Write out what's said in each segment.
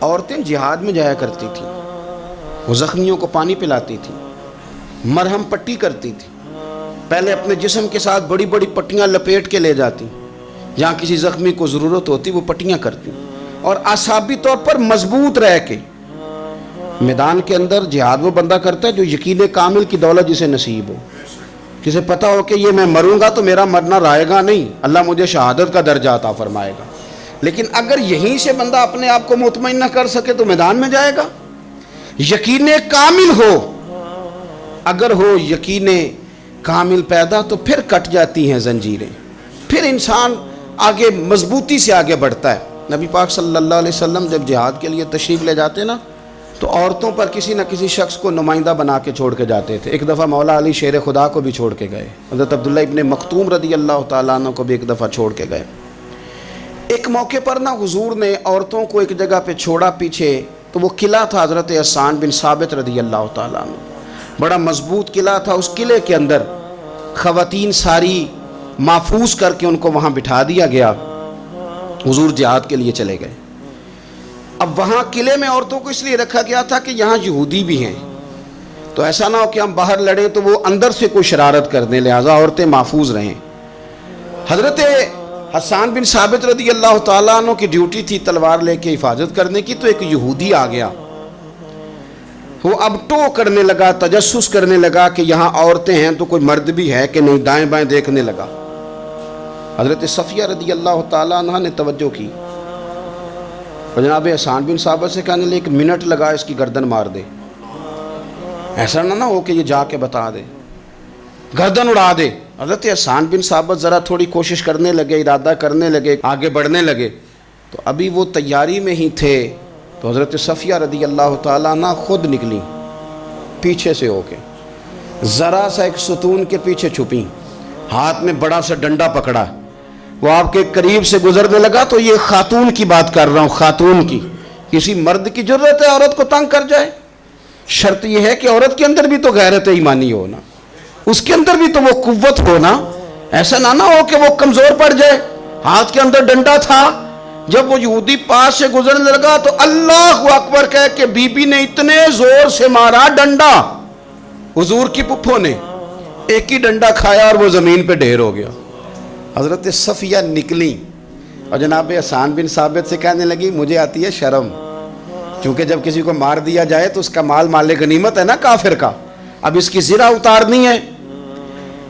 عورتیں جہاد میں جایا کرتی تھیں، وہ زخمیوں کو پانی پلاتی تھیں، مرہم پٹی کرتی تھی، پہلے اپنے جسم کے ساتھ بڑی بڑی پٹیاں لپیٹ کے لے جاتی، جہاں کسی زخمی کو ضرورت ہوتی وہ پٹیاں کرتی، اور اعصابی طور پر مضبوط رہ کے میدان کے اندر جہاد وہ بندہ کرتا ہے جو یقین کامل کی دولت جسے نصیب ہو، جسے پتہ ہو کہ یہ میں مروں گا تو میرا مرنا رائے گا نہیں، اللہ مجھے شہادت کا درجہ عطا فرمائے گا۔ لیکن اگر یہیں سے بندہ اپنے آپ کو مطمئن نہ کر سکے تو میدان میں جائے گا؟ یقین کامل ہو، اگر ہو یقین کامل پیدا تو پھر کٹ جاتی ہیں زنجیریں، پھر انسان آگے مضبوطی سے آگے بڑھتا ہے۔ نبی پاک صلی اللہ علیہ وسلم جب جہاد کے لیے تشریف لے جاتے نا تو عورتوں پر کسی نہ کسی شخص کو نمائندہ بنا کے چھوڑ کے جاتے تھے۔ ایک دفعہ مولا علی شیر خدا کو بھی چھوڑ کے گئے، حضرت عبداللہ ابن مختوم رضی اللہ تعالیٰ عنہ کو بھی ایک دفعہ چھوڑ کے گئے۔ ایک موقع پر نا حضور نے عورتوں کو ایک جگہ پہ چھوڑا پیچھے، تو وہ قلعہ تھا حضرت حسان بن ثابت رضی اللہ تعالیٰ عنہ، بڑا مضبوط قلعہ تھا۔ اس قلعے کے اندر خواتین ساری محفوظ کر کے ان کو وہاں بٹھا دیا گیا، حضور جہاد کے لیے چلے گئے۔ اب وہاں قلعے میں عورتوں کو اس لیے رکھا گیا تھا کہ یہاں یہودی بھی ہیں، تو ایسا نہ ہو کہ ہم باہر لڑیں تو وہ اندر سے کوئی شرارت کر دیں، لہٰذا عورتیں محفوظ رہیں۔ حضرت حسان بن ثابت رضی اللہ تعالیٰ عنہ کی ڈیوٹی تھی تلوار لے کے حفاظت کرنے کی، تو ایک یہودی آ گیا، وہ اب ٹو کرنے لگا، تجسس کرنے لگا کہ یہاں عورتیں ہیں تو کوئی مرد بھی ہے کہ نہیں، دائیں بائیں دیکھنے لگا۔ حضرت صفیہ رضی اللہ تعالیٰ عنہ نے توجہ کی، اور جناب حسان بن ثابت سے کہنے لے 1 منٹ لگا اس کی گردن مار دے، ایسا نہ ہو کہ یہ جا کے بتا دے، گردن اڑا دے۔ حضرت حسان بن ثابت ذرا تھوڑی کوشش کرنے لگے، ارادہ کرنے لگے، آگے بڑھنے لگے، تو ابھی وہ تیاری میں ہی تھے تو حضرت صفیہ رضی اللہ تعالیٰ عنہ خود نکلی پیچھے سے ہو کے، ذرا سا ایک ستون کے پیچھے چھپی، ہاتھ میں بڑا سا ڈنڈا پکڑا، وہ آپ کے قریب سے گزرنے لگا۔ تو یہ خاتون کی بات کر رہا ہوں، خاتون کی، کسی مرد کی ضرورت ہے عورت کو تنگ کر جائے؟ شرط یہ ہے کہ عورت کے اندر بھی تو غیرت ایمانی ہو نا، اس کے اندر بھی تو وہ قوت ہو نا، ایسا نہ ہو کہ وہ کمزور پڑ جائے۔ ہاتھ کے اندر ڈنڈا تھا، جب وہ یہودی پاس سے گزرنے لگا تو اللہ اکبر کہہ کہ بی بی نے اتنے زور سے مارا ڈنڈا، حضور کی پپھو نے ایک ہی ڈنڈا کھایا اور وہ زمین پہ ڈھیر ہو گیا۔ حضرت صفیہ نکلی اور جناب حسان بن ثابت سے کہنے لگی مجھے آتی ہے شرم، کیونکہ جب کسی کو مار دیا جائے تو اس کا مال مال غنیمت ہے نا کافر کا، اب اس کی زرہ اتارنی ہے،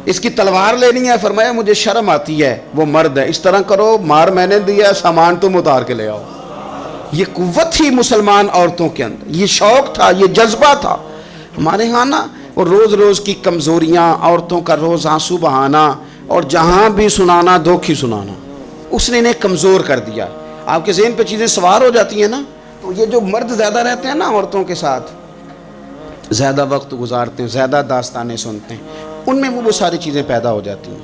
اس کی تلوار لینی ہے۔ فرمایا مجھے شرم آتی ہے، وہ مرد ہے، اس طرح کرو مار میں نے دیا ہے، سامان تم اتار کے لے آؤ۔ یہ قوت تھی مسلمان عورتوں کے اندر، یہ شوق تھا، یہ جذبہ تھا۔ ہمارے ہاں نا وہ روز روز کی کمزوریاں، عورتوں کا روز آنسو بہانا اور جہاں بھی سنانا دھوکھی سنانا، اس نے انہیں کمزور کر دیا۔ آپ کے ذہن پہ چیزیں سوار ہو جاتی ہیں نا، تو یہ جو مرد زیادہ رہتے ہیں نا عورتوں کے ساتھ، زیادہ وقت گزارتے ہیں، زیادہ داستانیں سنتے ہیں، ان میں وہ ساری چیزیں پیدا ہو جاتی ہیں۔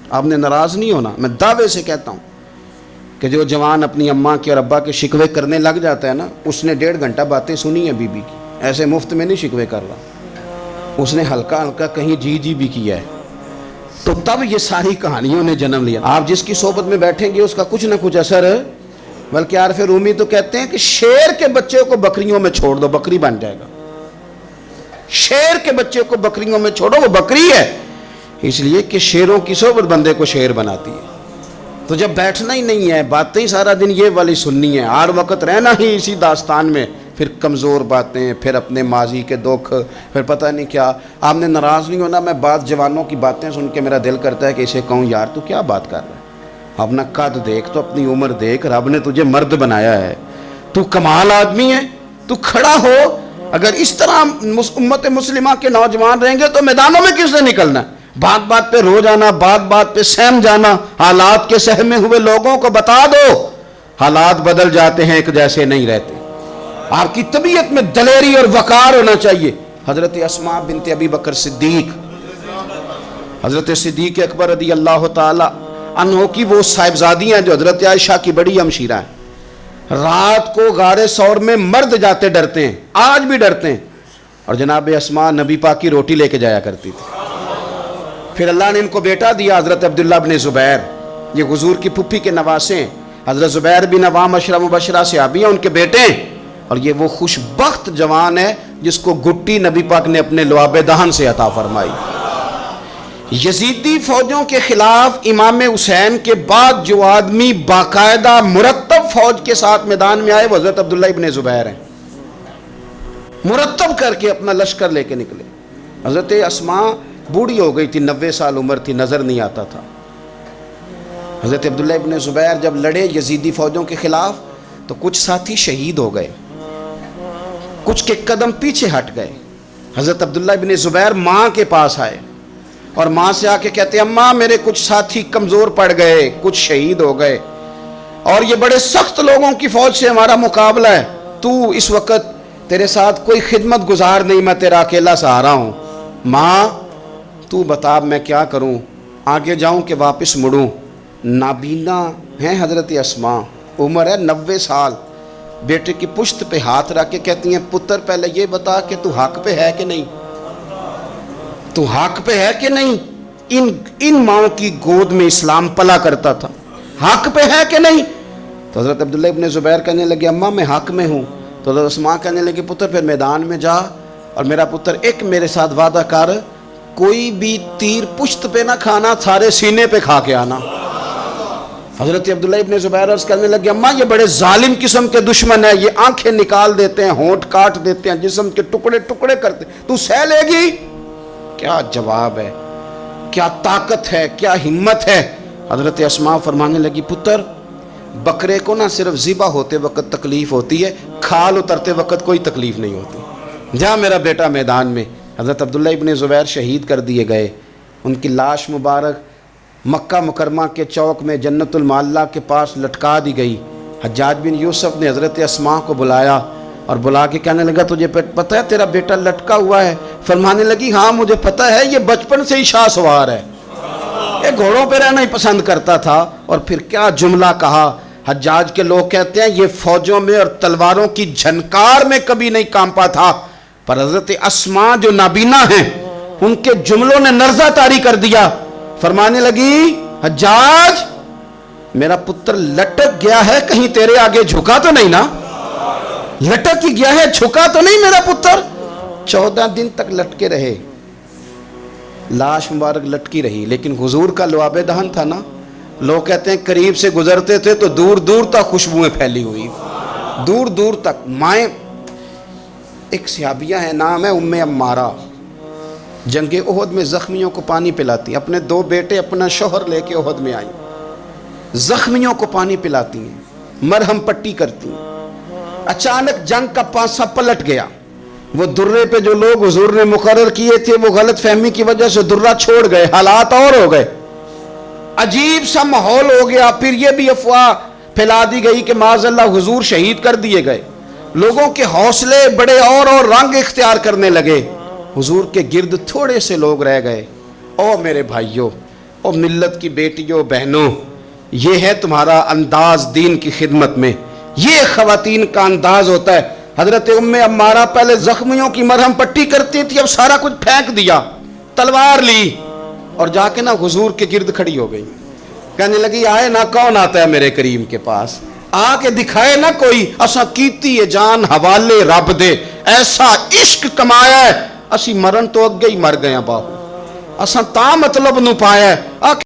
آپ نے ناراض نہیں ہونا، میں دعوے سے کہتا ہوں کہ جو جوان اپنی اماں کے اور ابا کے شکوے کرنے لگ جاتا ہے نا، اس نے 1.5 گھنٹہ باتیں سنی ہیں بی بی کی، ایسے مفت میں نہیں شکوے کر رہا، اس نے ہلکا ہلکا کہیں جی بھی کیا ہے، تو تب یہ ساری کہانیوں نے جنم لیا۔ آپ جس کی صحبت میں بیٹھیں گے اس کا کچھ نہ کچھ اثر ہے، بلکہ عارف رومی تو کہتے ہیں کہ شیر کے بچے کو بکریوں میں چھوڑ دو، بکری بن جائے گا۔ شیر کے بچے کو بکریوں میں چھوڑو، وہ بکری ہے، اس لیے کہ شیروں کی صحبت بندے کو شیر بناتی ہے۔ تو جب بیٹھنا ہی نہیں ہے، باتیں ہی سارا دن یہ والی سننی ہے، ہر وقت رہنا ہی اسی داستان میں، پھر کمزور باتیں، پھر اپنے ماضی کے دکھ، پھر پتہ نہیں کیا۔ آپ نے ناراض نہیں ہونا، میں بعض جوانوں کی باتیں سن کے میرا دل کرتا ہے کہ اسے کہوں یار تو کیا بات کر رہا ہے، اپنا قد دیکھ، تو اپنی عمر دیکھ، رب نے تجھے مرد بنایا ہے، تو کمال آدمی ہے، تو کھڑا ہو۔ اگر اس طرح امت مسلمہ کے نوجوان رہیں گے تو میدانوں میں کس نے نکلنا ہے؟ بات بات پہ رو جانا، بات بات پہ سہم جانا، حالات کے سہمے ہوئے لوگوں کو بتا دو حالات بدل جاتے ہیں، ایک جیسے نہیں رہتے۔ آپ کی طبیعت میں دلیری اور وقار ہونا چاہیے۔ حضرت اسماء بنت ابی بکر صدیق، حضرت صدیق اکبر رضی اللہ تعالی عنہ کی وہ صاحبزادی ہیں جو حضرت عائشہ کی بڑی ہمشیرہ ہیں۔ رات کو غار ثور میں مرد جاتے ڈرتے ہیں، آج بھی ڈرتے ہیں، اور جناب اسماء نبی پاک کی روٹی لے کے جایا کرتی تھی۔ پھر اللہ نے ان کو بیٹا دیا، حضرت عبداللہ بن زبیر، یہ حضور کی پھپھی کے نواسے ہیں، حضرت زبیر بن عوام 10 مبشرہ صحابی ہیں، ان کے بیٹے ہیں۔ اور یہ وہ خوشبخت جوان ہے جس کو گٹی نبی پاک نے اپنے لعاب دہن سے عطا فرمائی۔ یزیدی فوجوں کے خلاف امام حسین کے بعد جو آدمی باقاعدہ مرتب فوج کے ساتھ میدان میں آئے وہ حضرت عبداللہ ابن زبیر ہیں۔ مرتب کر کے اپنا لشکر لے کے نکلے۔ حضرت اسماء بوڑھی ہو گئی تھی، 90 سال عمر تھی، نظر نہیں آتا تھا۔ حضرت عبداللہ ابن زبیر جب لڑے یزیدی فوجوں کے خلاف تو کچھ ساتھی شہید ہو گئے، کچھ کے قدم پیچھے ہٹ گئے۔ حضرت عبداللہ ابن زبیر ماں کے پاس آئے اور ماں سے آ کے کہتے ہیں اماں میرے کچھ ساتھی کمزور پڑ گئے، کچھ شہید ہو گئے، اور یہ بڑے سخت لوگوں کی فوج سے ہمارا مقابلہ ہے، تو اس وقت تیرے ساتھ کوئی خدمت گزار نہیں، میں تیرا اکیلا سہارا ہوں، ماں تو بتا میں کیا کروں، آگے جاؤں کہ واپس مڑوں؟ نابینا ہیں حضرت اسماء، عمر ہے 90 سال، بیٹے کی پشت پہ ہاتھ رکھ کے کہتی ہیں پتر پہلے یہ بتا کہ تو حق پہ ہے کہ نہیں، تو حق پہ ہے کہ نہیں؟ ان ماں کی گود میں اسلام پلا کرتا تھا، حق پہ ہے کہ نہیں؟ تو حضرت عبداللہ ابن زبیر کہنے لگے اماں میں حق میں ہوں۔ تو حضرت اسماء کہنے لگے پتر پھر میدان میں جا اور میرا پتر ایک میرے ساتھ وعدہ کر، کوئی بھی تیر پشت پہ نہ کھانا، سارے سینے پہ کھا کے آنا۔ حضرت عبداللہ ابن زبیر عرض کرنے لگے اماں یہ بڑے ظالم قسم کے دشمن ہیں، یہ آنکھیں نکال دیتے ہیں، ہونٹ کاٹ دیتے ہیں، جسم کے ٹکڑے ٹکڑے کرتے، تو سہ لے گی؟ کیا جواب ہے، کیا طاقت ہے، کیا ہمت ہے۔ حضرت اسماء فرمانے لگی پتر بکرے کو نہ صرف ذبح ہوتے وقت تکلیف ہوتی ہے، کھال اترتے وقت کوئی تکلیف نہیں ہوتی، جا میرا بیٹا میدان میں۔ حضرت عبداللہ ابن زبیر شہید کر دیے گئے، ان کی لاش مبارک مکہ مکرمہ کے چوک میں جنت المعلیٰ کے پاس لٹکا دی گئی۔ حجاج بن یوسف نے حضرت اسماء کو بلایا اور بلا کے کہنے لگا تجھے پتہ ہے تیرا بیٹا لٹکا ہوا ہے؟ فرمانے لگی ہاں مجھے پتہ ہے، یہ بچپن سے ہی شاہ سوار ہے، یہ گھوڑوں پہ رہنا ہی پسند کرتا تھا۔ اور پھر کیا جملہ کہا، حجاج کے لوگ کہتے ہیں یہ فوجوں میں اور تلواروں کی جھنکار میں کبھی نہیں کانپا تھا، پر حضرت اسماء جو نابینا ہیں ان کے جملوں نے نرزہ طاری کر دیا۔ فرمانے لگی حجاج میرا پتر لٹک گیا ہے، کہیں تیرے آگے جھکا تو نہیں نا؟ لٹک ہی گیا ہے، جھکا تو نہیں میرا پتر؟ 14 دن تک لٹکے رہے، لاش مبارک لٹکی رہی، لیکن حضور کا لعاب دہن تھا نا، لوگ کہتے ہیں قریب سے گزرتے تھے تو دور دور تک خوشبوئیں پھیلی ہوئی، دور دور تک۔ مائیں ایک صحابیہ ہے، نام ہے ام عمارہ، جنگ احد میں زخمیوں کو پانی پلاتی، اپنے 2 بیٹے اپنا شوہر لے کے احد میں آئیں، زخمیوں کو پانی پلاتی ہیں، مرہم پٹی کرتی ہیں۔ اچانک جنگ کا پانسا پلٹ گیا، وہ درے پہ جو لوگ حضور نے مقرر کیے تھے وہ غلط فہمی کی وجہ سے درہ چھوڑ گئے، حالات اور ہو گئے، عجیب سا ماحول ہو گیا۔ پھر یہ بھی افواہ پھیلا دی گئی کہ معاذ اللہ حضور شہید کر دیے گئے، لوگوں کے حوصلے بڑے اور رنگ اختیار کرنے لگے، حضور کے گرد تھوڑے سے لوگ رہ گئے۔ او میرے بھائیوں، او ملت کی بیٹیوں بہنوں، یہ ہے تمہارا انداز دین کی خدمت میں، یہ خواتین کا انداز ہوتا ہے۔ حضرت ام عمارہ پہلے زخمیوں کی مرہم پٹی کرتی تھی، اب سارا کچھ پھینک دیا، تلوار لی اور جا کے نا حضور کے گرد کھڑی ہو گئی، کہنے لگی آئے نا کون آتا ہے میرے کریم کے پاس، آ کے دکھائے نا کوئی، اساں کیتی ہے جان حوالے رب دے، ایسا عشق کمایا ہے، اسی مرن تو اگے ہی مر گیا باہو، اساں تا مطلب نو پایا ہے۔